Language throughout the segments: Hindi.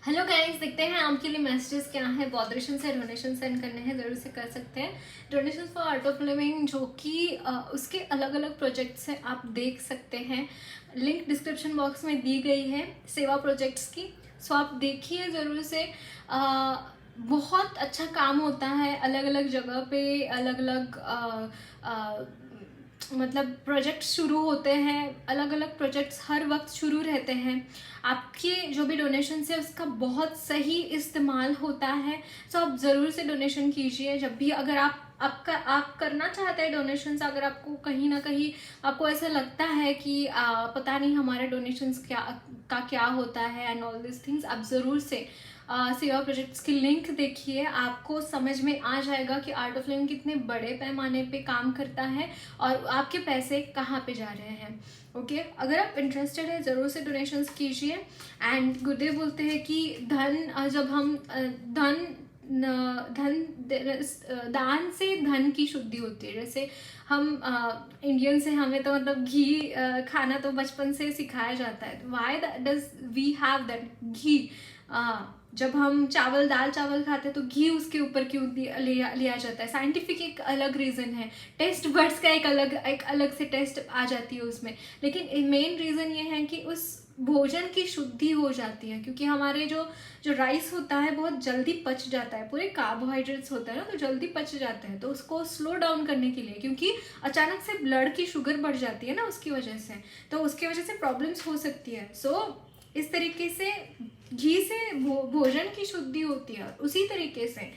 हेलो गाइस, देखते हैं आपके लिए मैसेजेस क्या है। बॉदरेशन से डोनेशन सेंड करने हैं, ज़रूर से कर सकते हैं। Donation for art of living, जो कि उसके अलग अलग प्रोजेक्ट्स हैं, आप देख सकते हैं। लिंक डिस्क्रिप्शन बॉक्स में दी गई है सेवा प्रोजेक्ट्स की, सो आप देखिए ज़रूर से। बहुत अच्छा काम होता है अलग अलग जगह पे, अलग अलग मतलब प्रोजेक्ट शुरू होते हैं। अलग अलग प्रोजेक्ट्स हर वक्त शुरू रहते हैं। आपके जो भी डोनेशन है उसका बहुत सही इस्तेमाल होता है, सो आप ज़रूर से डोनेशन कीजिए। जब भी अगर आप करना चाहते हैं डोनेशन, अगर आपको कहीं ना कहीं आपको ऐसा लगता है कि पता नहीं हमारे डोनेशंस क्या होता है एंड ऑल दिस थिंग्स, आप ज़रूर से सेवा प्रोजेक्ट्स की लिंक देखिए। आपको समझ में आ जाएगा कि आर्ट ऑफ लिविंग कितने बड़े पैमाने पे काम करता है और आपके पैसे कहाँ पे जा रहे हैं। ओके, अगर आप इंटरेस्टेड है ज़रूर से डोनेशंस कीजिए। एंड गुरुदेव बोलते हैं कि जब हम दान से धन की शुद्धि होती है। जैसे हम इंडियन से, हमें तो मतलब घी खाना तो बचपन से सिखाया जाता है। Why does we have that ghee? जब हम दाल चावल खाते हैं तो घी उसके ऊपर क्यों लिया जाता है? साइंटिफिक एक अलग रीज़न है, टेस्ट बर्ड्स का एक अलग से टेस्ट आ जाती है उसमें। लेकिन मेन रीज़न ये है कि उस भोजन की शुद्धि हो जाती है, क्योंकि हमारे जो राइस होता है बहुत जल्दी पच जाता है। पूरे कार्बोहाइड्रेट्स होता है ना, तो जल्दी पच जाते हैं। तो उसको स्लो डाउन करने के लिए, क्योंकि अचानक से ब्लड की शुगर बढ़ जाती है ना उसकी वजह से, तो उसकी वजह से प्रॉब्लम्स हो सकती है। इस तरीके से घी से भोजन की शुद्धि होती है। उसी तरीके से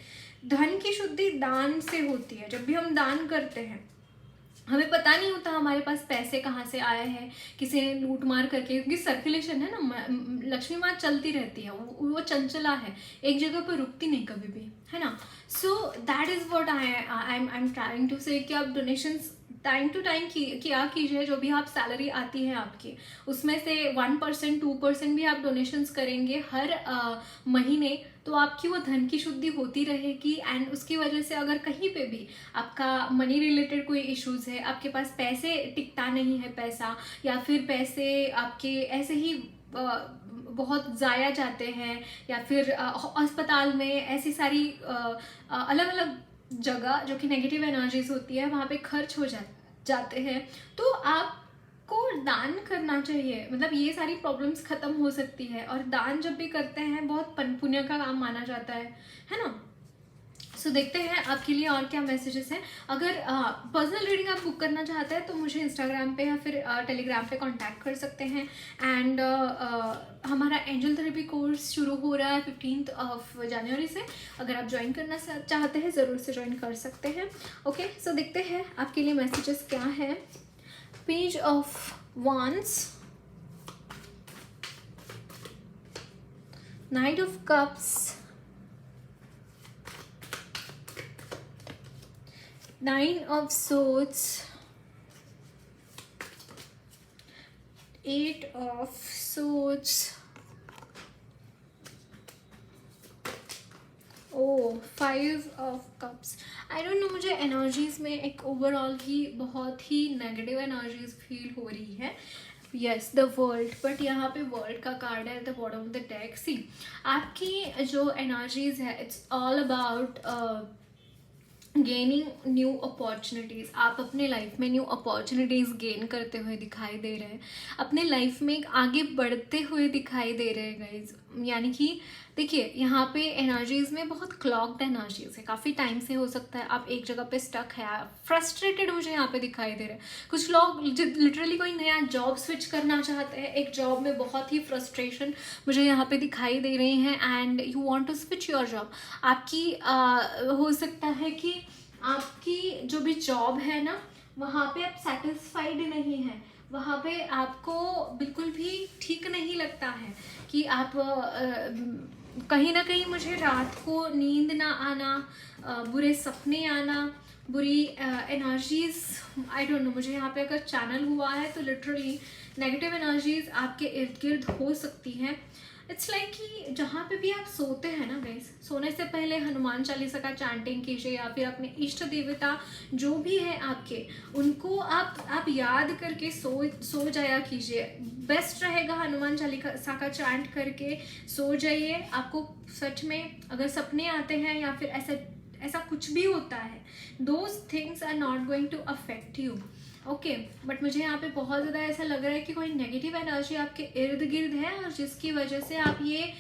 धन की शुद्धि दान से होती है। जब भी हम दान करते हैं, हमें पता नहीं होता हमारे पास पैसे कहाँ से आए हैं, किसी ने लूट मार करके, क्योंकि सर्कुलेशन है ना, लक्ष्मी माँ चलती रहती है, वो चंचला है, एक जगह पर रुकती नहीं कभी भी, है ना। So that is what I am trying to say, कि आप डोनेशंस टाइम टू टाइम किया कीजिए। जो भी आप सैलरी आती है आपकी, उसमें से 1% 2% भी आप डोनेशंस करेंगे हर महीने, तो आपकी वो धन की शुद्धि होती रहेगी। एंड उसकी वजह से अगर कहीं पे भी आपका मनी रिलेटेड कोई इश्यूज है, आपके पास पैसे टिकता नहीं है पैसा, या फिर पैसे आपके ऐसे ही बहुत ज़ाया जाते हैं, या फिर अस्पताल में ऐसी सारी अलग अलग जगह जो कि नेगेटिव एनर्जीज होती है वहाँ पे खर्च हो जाते हैं, तो आपको दान करना चाहिए। मतलब ये सारी प्रॉब्लम्स खत्म हो सकती है, और दान जब भी करते हैं बहुत पुण्य का काम माना जाता है ना। सो देखते हैं आपके लिए और क्या मैसेजेस हैं। अगर पर्सनल रीडिंग आप बुक करना चाहते हैं तो मुझे इंस्टाग्राम पे या फिर टेलीग्राम पे कांटेक्ट कर सकते हैं। एंड हमारा एंजल थेरेपी कोर्स शुरू हो रहा है 15 जनवरी से। अगर आप ज्वाइन करना चाहते हैं ज़रूर से ज्वाइन कर सकते हैं। ओके, सो देखते हैं आपके लिए मैसेजेस क्या है। Page of wands, night of cups, Nine of Swords, Eight of Swords, Five of Cups। I don't know, मुझे एनर्जीज में एक ओवरऑल ही बहुत ही नेगेटिव एनर्जीज फील हो रही है। यस, द वर्ल्ड, बट यहाँ पे वर्ल्ड का कार्ड है at the bottom of the deck. See, आपकी जो एनर्जीज है, it's all about gaining new opportunities. आप अपने लाइफ में न्यू अपॉर्चुनिटीज़ गेन करते हुए दिखाई दे रहे हैं, अपने लाइफ में आगे बढ़ते हुए दिखाई दे रहे हैं गाइज। यानी कि देखिए, यहाँ पे एनर्जीज़ में बहुत क्लॉक्ड एनर्जीज़ है। काफ़ी टाइम से हो सकता है आप एक जगह पे स्टक है, फ्रस्ट्रेटेड मुझे यहाँ पे दिखाई दे रहे हैं। कुछ लोग लिटरली कोई नया जॉब स्विच करना चाहते हैं, एक जॉब में बहुत ही फ्रस्ट्रेशन मुझे यहाँ पे दिखाई दे रही है, and you want to switch your job. आपकी हो सकता है कि आपकी जो भी जॉब है ना, वहाँ पे आप सेटिस्फाइड नहीं हैं, वहाँ पे आपको बिल्कुल भी ठीक नहीं लगता है कि आप कहीं ना कहीं मुझे रात को नींद ना आना, बुरे सपने आना, बुरी एनर्जीज, आई डोंट नो, मुझे यहाँ पे अगर चैनल हुआ है तो लिटरली नेगेटिव एनर्जीज आपके इर्द गिर्द हो सकती हैं। इट्स लाइक कि जहाँ पे भी आप सोते हैं ना गाइस, सोने से पहले हनुमान चालीसा का चैंटिंग कीजिए, या फिर अपने इष्ट देवता जो भी है आपके, उनको आप याद करके सो जाया कीजिए। बेस्ट रहेगा हनुमान चालीसा का चैंट करके सो जाइए। आपको सच में अगर सपने आते हैं या फिर ऐसा ऐसा कुछ भी होता है, those things are not going to affect you. Okay, but मुझे यहाँ पे बहुत ज़्यादा ऐसा लग रहा है कि कोई नेगेटिव एनर्जी आपके इर्द गिर्द है, और जिसकी वजह से आप ये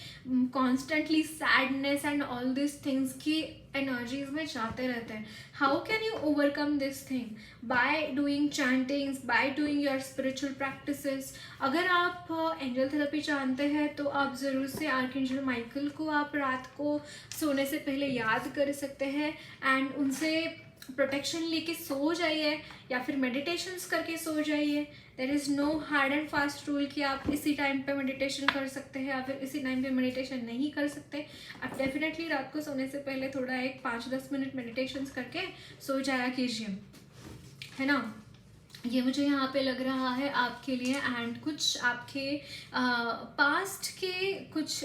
constantly sadness and all this things की एनर्जीज में जाते रहते हैं। How can you overcome this thing? By doing chantings, by doing your spiritual practices. अगर आप एंजल थेरेपी जानते हैं तो आप ज़रूर से आर्कएंजल माइकल को आप रात को सोने से पहले याद कर सकते हैं एंड उनसे प्रोटेक्शन लेके सो जाइए, या फिर मेडिटेशंस करके सो जाइए। There is no hard and fast rule कि आप इसी टाइम पे मेडिटेशन कर सकते हैं या फिर इसी टाइम पे मेडिटेशन नहीं कर सकते। आप डेफिनेटली रात को सोने से पहले थोड़ा एक 5-10 मिनट मेडिटेशंस करके सो जाया कीजिए, है ना। ये मुझे यहाँ पे लग रहा है आपके लिए। एंड कुछ आपके पास्ट के कुछ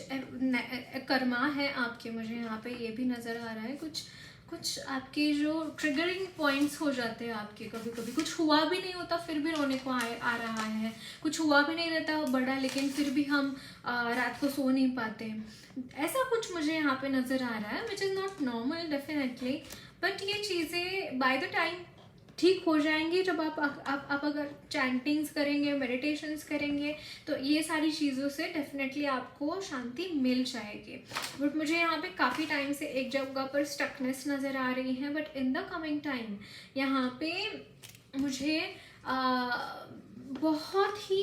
कर्मा है आपके, मुझे यहाँ पे ये भी नज़र आ रहा है। कुछ आपके जो ट्रिगरिंग पॉइंट्स हो जाते हैं आपके, कभी कभी कुछ हुआ भी नहीं होता फिर भी रोने को आ रहा है, कुछ हुआ भी नहीं रहता बड़ा लेकिन फिर भी हम रात को सो नहीं पाते। ऐसा कुछ मुझे यहाँ पे नज़र आ रहा है, which is not normal definitely, but ये चीज़ें बाय द टाइम ठीक हो जाएंगी जब आप अगर चैंटिंग्स करेंगे, मेडिटेशंस करेंगे, तो ये सारी चीज़ों से डेफिनेटली आपको शांति मिल जाएगी। बट मुझे यहाँ पे काफ़ी टाइम से एक जगह पर स्टकनेस नज़र आ रही है, but in the coming time यहाँ पे मुझे बहुत ही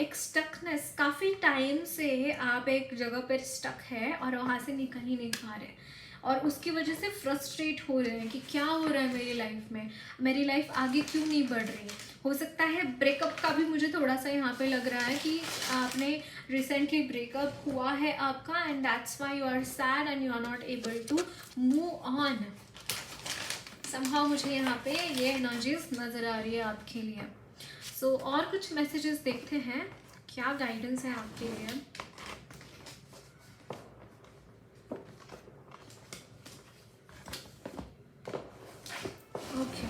एक स्टकनेस, काफ़ी टाइम से आप एक जगह पर स्टक है और वहाँ से निकल ही नहीं पा रहे, और उसकी वजह से फ्रस्ट्रेट हो रहे हैं कि क्या हो रहा है मेरी लाइफ में, मेरी लाइफ आगे क्यों नहीं बढ़ रही। हो सकता है ब्रेकअप का भी मुझे थोड़ा सा यहाँ पे लग रहा है कि आपने रिसेंटली ब्रेकअप हुआ है आपका, and that's why you are sad and you are not able to move on. Somehow मुझे यहाँ पे ये एनर्जीज नज़र आ रही है आपके लिए। सो और कुछ मैसेजेस देखते हैं, क्या गाइडेंस है आपके लिए। Okay.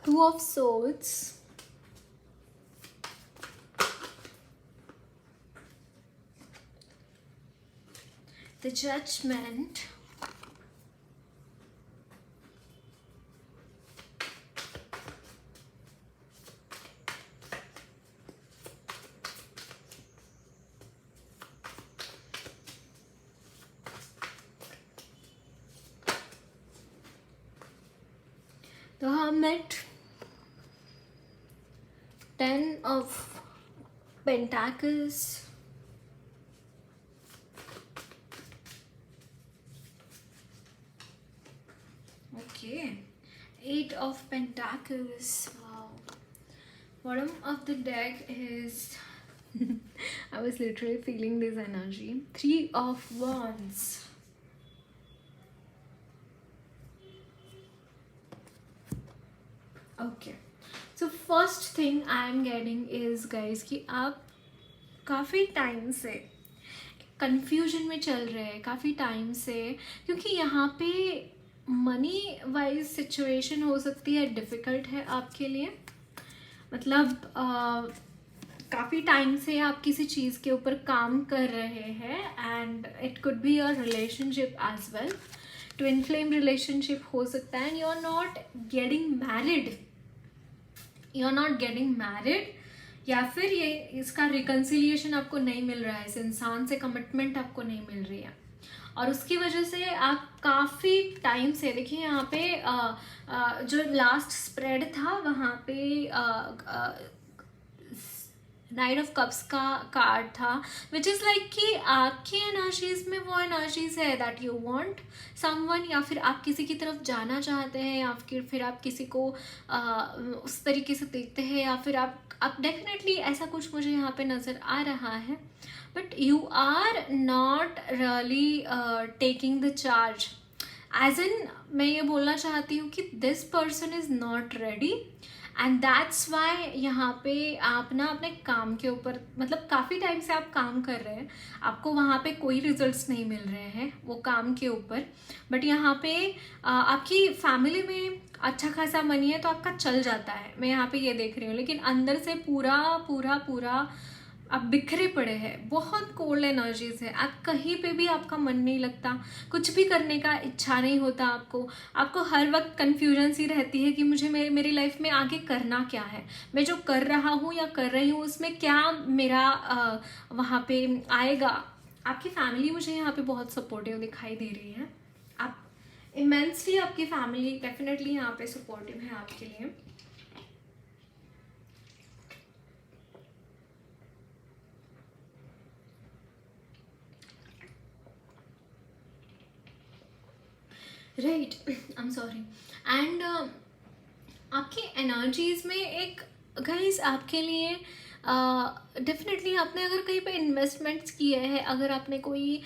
Two of Swords. The Judgment. The Hermit. 10 of Pentacles. Okay, 8 of Pentacles. Wow. Bottom of the deck is I was literally feeling this energy. 3 of Wands. Okay, so first thing I am getting is guys कि आप काफ़ी टाइम से कंफ्यूजन में चल रहे हैं, काफ़ी टाइम से, क्योंकि यहाँ पे मनी वाइज सिचुएशन हो सकती है डिफ़िकल्ट है आपके लिए। मतलब काफ़ी टाइम से आप किसी चीज़ के ऊपर काम कर रहे हैं, and it could be your relationship as well. Twin flame relationship हो सकता है, and you are not getting married, या फिर ये इसका रिकन्सिलिएशन आपको नहीं मिल रहा है, इस इंसान से कमिटमेंट आपको नहीं मिल रही है, और उसकी वजह से आप काफ़ी टाइम से, देखिए यहाँ पे जो लास्ट स्प्रेड था वहाँ पे नाइट ऑफ कप्स का कार्ड था, विच इज़ लाइक कि आपकी एनर्जीज में वो एनर्जीज है दैट यू वांट समवन, या फिर आप किसी की तरफ जाना चाहते हैं, या फिर आप किसी को उस तरीके से देखते हैं, या फिर आप डेफिनेटली ऐसा कुछ मुझे यहाँ पे नज़र आ रहा है. But you are not really taking the charge, as in मैं ये बोलना चाहती हूँ कि this person is not ready, and that's why यहाँ पे आप ना अपने काम के ऊपर, मतलब काफ़ी टाइम से आप काम कर रहे हैं, आपको वहाँ पे कोई रिजल्ट्स नहीं मिल रहे हैं वो काम के ऊपर, बट यहाँ पे आपकी फैमिली में अच्छा खासा मनी है तो आपका चल जाता है, मैं यहाँ पे ये देख रही हूँ, लेकिन अंदर से पूरा पूरा पूरा आप बिखरे पड़े हैं, बहुत कोल्ड एनर्जीज है, आप कहीं पे भी आपका मन नहीं लगता, कुछ भी करने का इच्छा नहीं होता आपको हर वक्त कन्फ्यूजन सी रहती है कि मुझे मेरी लाइफ में आगे करना क्या है, मैं जो कर रहा हूँ या कर रही हूँ उसमें क्या मेरा वहाँ पे आएगा. आपकी फैमिली मुझे यहाँ पे बहुत सपोर्टिव दिखाई दे रही है, आप इमेंसली आपकी फैमिली डेफिनेटली यहाँ पे सपोर्टिव है आपके लिए. Right, I am sorry. And आपकी एनर्जीज में एक गाइस आपके लिए डेफिनेटली आपने अगर कहीं पे इन्वेस्टमेंट्स किए हैं, अगर आपने कोई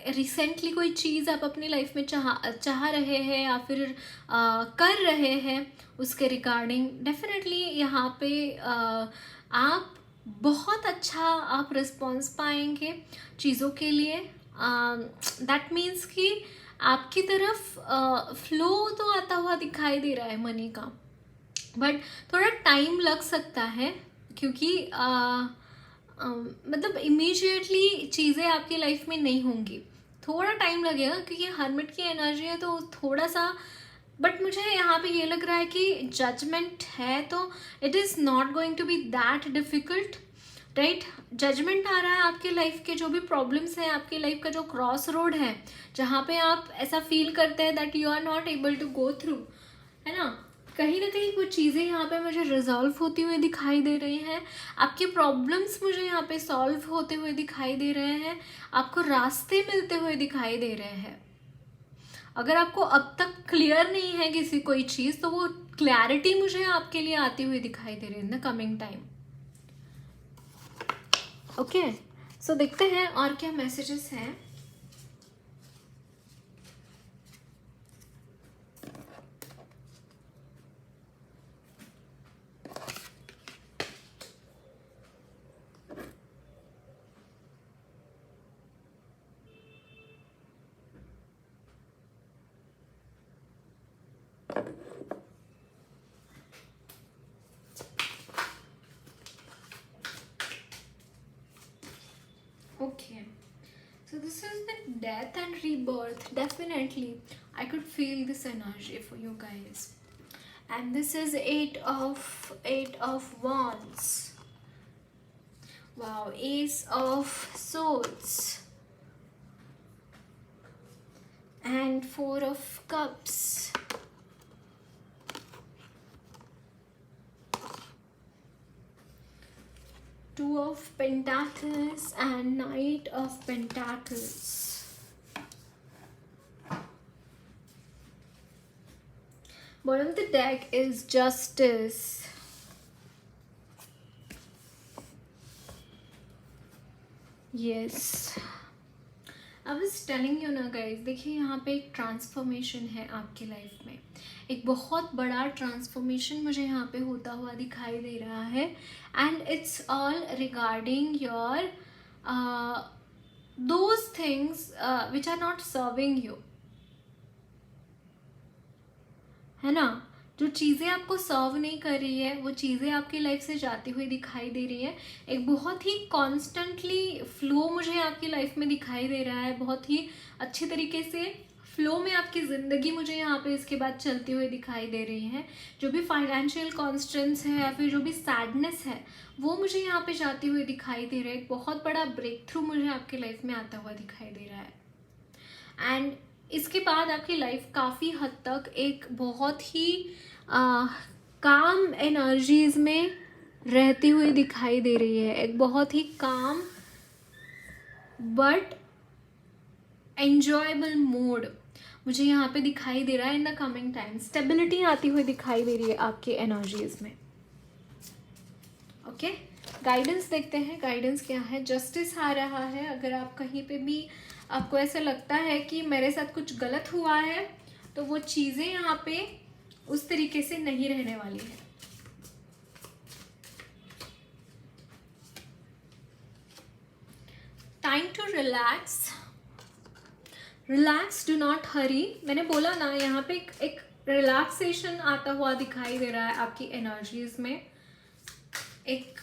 रिसेंटली कोई चीज़ आप अपनी लाइफ में चाह रहे हैं, या फिर कर रहे हैं उसके रिगार्डिंग, डेफिनेटली यहाँ पे आप बहुत अच्छा आप रिस्पॉन्स पाएंगे चीज़ों के लिए. दैट मीन्स कि आपकी तरफ फ्लो तो आता हुआ दिखाई दे रहा है मनी का, बट थोड़ा टाइम लग सकता है, क्योंकि मतलब इमीडिएटली चीज़ें आपकी लाइफ में नहीं होंगी, थोड़ा टाइम लगेगा, क्योंकि हर्मिट की एनर्जी है तो थोड़ा सा. बट मुझे यहाँ पे ये लग रहा है कि जजमेंट है तो it is not going to be that difficult, right. Judgement आ रहा है आपके लाइफ के जो भी प्रॉब्लम्स हैं, आपकी लाइफ का जो क्रॉस रोड है, जहाँ पे आप ऐसा फील करते हैं that you are not able to go through, है ना कहीं कुछ चीज़ें यहाँ पे मुझे रिजॉल्व होती हुई दिखाई दे रही हैं, आपके प्रॉब्लम्स मुझे यहाँ पे सॉल्व होते हुए दिखाई दे रहे हैं, आपको रास्ते मिलते हुए दिखाई दे रहे हैं. अगर आपको अब तक क्लियर नहीं है किसी कोई चीज़, तो वो क्लैरिटी मुझे आपके लिए आती हुई दिखाई दे रही है in the coming time. Okay, so देखते हैं और क्या मैसेजेस हैं. Okay, so this is the death and rebirth. Definitely I could feel this energy for you guys. And this is eight of wands. Wow, ace of swords and four of cups. Two of Pentacles and Knight of Pentacles. Bottom of the deck is Justice. Yes. I was telling you ना guys, देखिए यहाँ पे एक ट्रांसफॉर्मेशन है आपकी लाइफ में, एक बहुत बड़ा ट्रांसफॉर्मेशन मुझे यहाँ पे होता हुआ दिखाई दे रहा है, and it's all regarding your those things which are not serving you, है ना. जो चीज़ें आपको सर्व नहीं कर रही है, वो चीज़ें आपकी लाइफ से जाती हुई दिखाई दे रही है. एक बहुत ही कॉन्स्टेंटली फ्लो मुझे आपकी लाइफ में दिखाई दे रहा है, बहुत ही अच्छी तरीके से फ्लो में आपकी ज़िंदगी मुझे यहाँ पे इसके बाद चलती हुई दिखाई दे रही है. जो भी फाइनेंशियल कॉन्स्टेंट्स है या फिर जो भी सैडनेस है, वो मुझे यहाँ पे जाती हुई दिखाई दे रहा है. एक बहुत बड़ा ब्रेक थ्रू मुझे आपकी लाइफ में आता हुआ दिखाई दे रहा है. एंड इसके बाद आपकी लाइफ काफ़ी हद तक एक बहुत ही काम एनर्जीज में रहती हुई दिखाई दे रही है, एक बहुत ही काम बट एंजॉयबल मोड मुझे यहाँ पे दिखाई दे रहा है in the coming time. Stability आती हुई दिखाई दे रही है आपकी एनर्जीज में। ओके, गाइडेंस देखते हैं, गाइडेंस क्या है। जस्टिस आ रहा है। अगर आप कहीं पे भी आपको ऐसा लगता है कि मेरे साथ कुछ गलत हुआ है, तो वो चीज़ें यहाँ पे उस तरीके से नहीं रहने वाली है। Time to relax, relax, do not hurry. मैंने बोला ना, यहाँ पे एक रिलैक्सेशन आता हुआ दिखाई दे रहा है आपकी एनर्जीज में। एक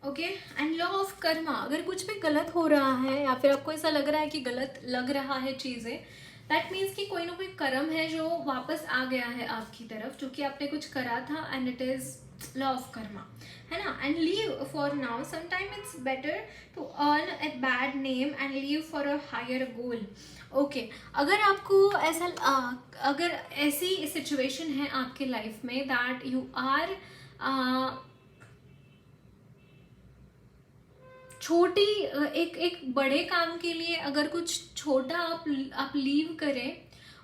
okay, and law of Karma. अगर कुछ भी गलत हो रहा है या फिर आपको ऐसा लग रहा है कि गलत लग रहा है चीज़ें, दैट मीन्स कि कोई ना कोई कर्म है जो वापस आ गया है आपकी तरफ, जो कि आपने कुछ करा था, and it is law of karma, है ना। And leave for now, sometime it's better to earn a bad name and leave for a higher goal. Okay, अगर आपको ऐसा अगर ऐसी सिचुएशन है आपके लाइफ में दैट यू आर छोटी एक बड़े काम के लिए अगर कुछ छोटा आप लीव करें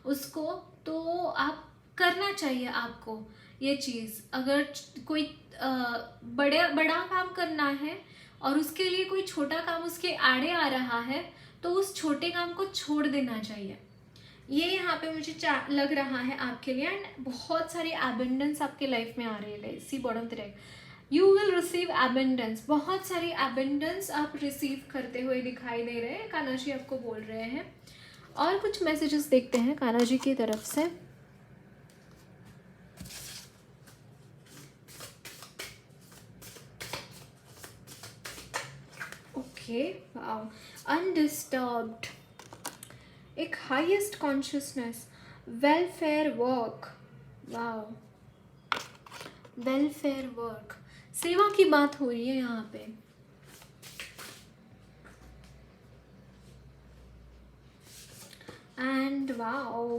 उसको, तो आप करना चाहिए आपको ये चीज़। अगर कोई बड़ा काम करना है और उसके लिए कोई छोटा काम उसके आड़े आ रहा है, तो उस छोटे काम को छोड़ देना चाहिए। ये यहाँ पे मुझे लग रहा है आपके लिए। एंड बहुत सारी एबंडेंस आपके लाइफ में आ रही है। See bottom track, you will receive abundance. बहुत सारी एबंडेंस आप रिसीव करते हुए दिखाई दे रहे हैं, कान्हा जी आपको बोल रहे हैं। और कुछ मैसेजेस देखते हैं कान्हा जी की तरफ से। ओके, वाओ, अनडिस्टर्ब्ड, एक highest consciousness, welfare work, wow, welfare work, सेवा की बात हो रही है यहाँ पे। And wow,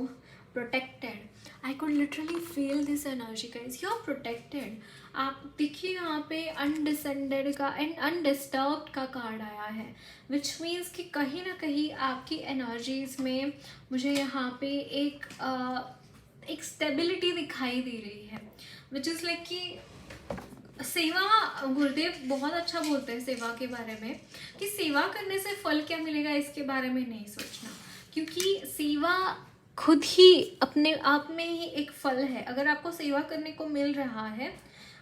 protected, I could literally feel this energy guys, you are protected. आप देखिए यहाँ पे अनडिसेंडेड का एंड अनडिस्टर्ब्ड का कार्ड आया है, विच मीन्स कि कहीं ना कहीं आपकी एनर्जीज में मुझे यहाँ पे एक स्टेबिलिटी दिखाई दे रही है, विच इज़ लाइक कि सेवा, गुरुदेव बहुत अच्छा बोलते हैं सेवा के बारे में, कि सेवा करने से फल क्या मिलेगा इसके बारे में नहीं सोचना, क्योंकि सेवा खुद ही अपने आप में ही एक फल है। अगर आपको सेवा करने को मिल रहा है,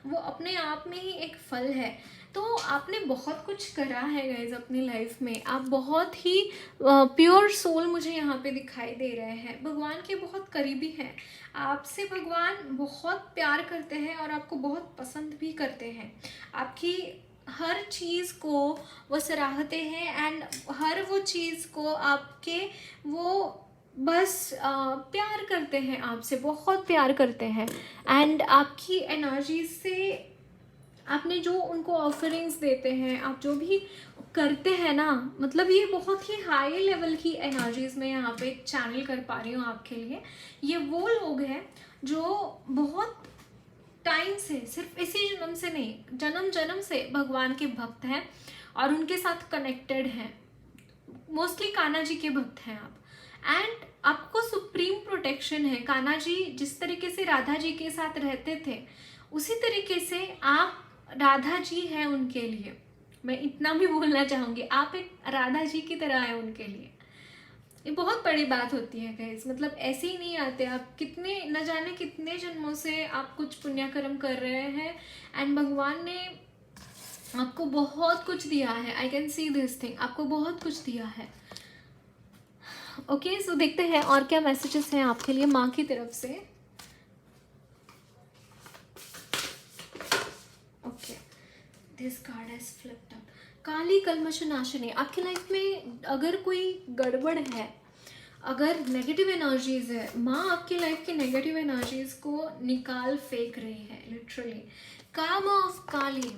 वो अपने आप में ही एक फल है। तो आपने बहुत कुछ करा है गाइज अपनी लाइफ में, आप बहुत ही प्योर सोल मुझे यहाँ पे दिखाई दे रहे हैं, भगवान के बहुत करीबी हैं, आपसे भगवान बहुत प्यार करते हैं और आपको बहुत पसंद भी करते हैं। आपकी हर चीज़ को वो सराहते हैं एंड हर वो चीज़ को आपके वो बस प्यार करते हैं, आपसे बहुत प्यार करते हैं। एंड आपकी एनर्जी से आपने जो उनको ऑफरिंग्स देते हैं, आप जो भी करते हैं ना, मतलब ये बहुत ही हाई लेवल की एनर्जीज में यहाँ पे चैनल कर पा रही हूँ आपके लिए। ये वो लोग हैं जो बहुत टाइम से, सिर्फ इसी जन्म से नहीं, जन्म जन्म से भगवान के भक्त हैं और उनके साथ कनेक्टेड हैं। मोस्टली कान्हा जी के भक्त हैं आप, एंड आपको सुप्रीम प्रोटेक्शन है। कान्हा जी जिस तरीके से राधा जी के साथ रहते थे, उसी तरीके से आप राधा जी हैं उनके लिए। मैं इतना भी बोलना चाहूँगी, आप एक राधा जी की तरह हैं उनके लिए। ये बहुत बड़ी बात होती है गाइस, मतलब ऐसे ही नहीं आते आप, कितने न जाने कितने जन्मों से आप कुछ पुण्य कर्म कर रहे हैं एंड भगवान ने आपको बहुत कुछ दिया है। I can see this thing, आपको बहुत कुछ दिया है। ओके, सो देखते हैं और क्या मैसेजेस हैं आपके लिए माँ की तरफ से। Okay, this card has flipped up, Kali कलमश नाशिनी। आपकी लाइफ में अगर कोई गड़बड़ है, अगर नेगेटिव एनर्जीज है, माँ आपकी लाइफ की नेगेटिव एनर्जीज को निकाल फेंक रही है literally. Kama of Kali,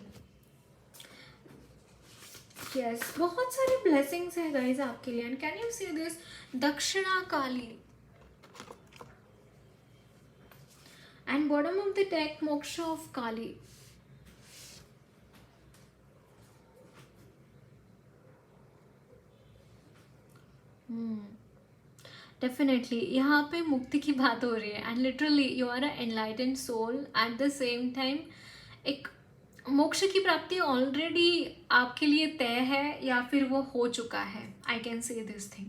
yes, बहुत सारी ब्लेसिंग्स है गाइज आपके लिए। And can you see this, Dakshina Kali, and bottom of the deck moksha of Kali. Definitely यहाँ पे मुक्ति की बात हो रही है, and literally you are a enlightened soul at the same time. एक मोक्ष की प्राप्ति ऑलरेडी आपके लिए तय है या फिर वो हो चुका है। I can say this thing,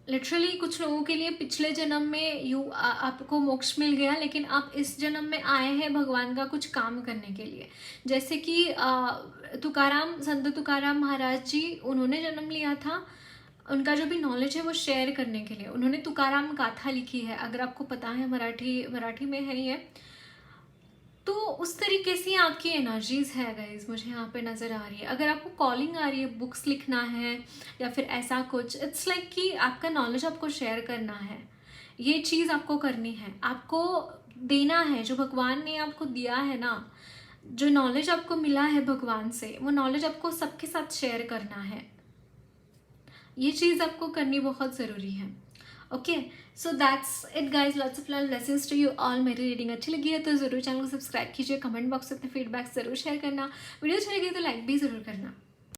literally कुछ लोगों के लिए पिछले जन्म में आपको मोक्ष मिल गया, लेकिन आप इस जन्म में आए हैं भगवान का कुछ काम करने के लिए। जैसे कि तुकाराम, संत तुकाराम महाराज जी, उन्होंने जन्म लिया था, उनका जो भी नॉलेज है वो शेयर करने के लिए। उन्होंने तुकाराम गाथा लिखी है, अगर आपको पता है, मराठी में है ये। तो उस तरीके से आपकी एनर्जीज है गाइज, मुझे यहाँ पे नज़र आ रही है। अगर आपको कॉलिंग आ रही है बुक्स लिखना है या फिर ऐसा कुछ, इट्स लाइक कि आपका नॉलेज आपको शेयर करना है, ये चीज़ आपको करनी है, आपको देना है। जो भगवान ने आपको दिया है ना, जो नॉलेज आपको मिला है भगवान से, वो नॉलेज आपको सबके साथ शेयर करना है। ये चीज़ आपको करनी बहुत ज़रूरी है। Okay, so that's it guys, lots of love, blessings to you all. मेरी रीडिंग अच्छी लगी है तो ज़रूर चैनल को सब्सक्राइब कीजिए, कमेंट बॉक्स में अपने फीडबैक ज़रूर शेयर करना, वीडियो अच्छी लगी तो लाइक भी ज़रूर करना।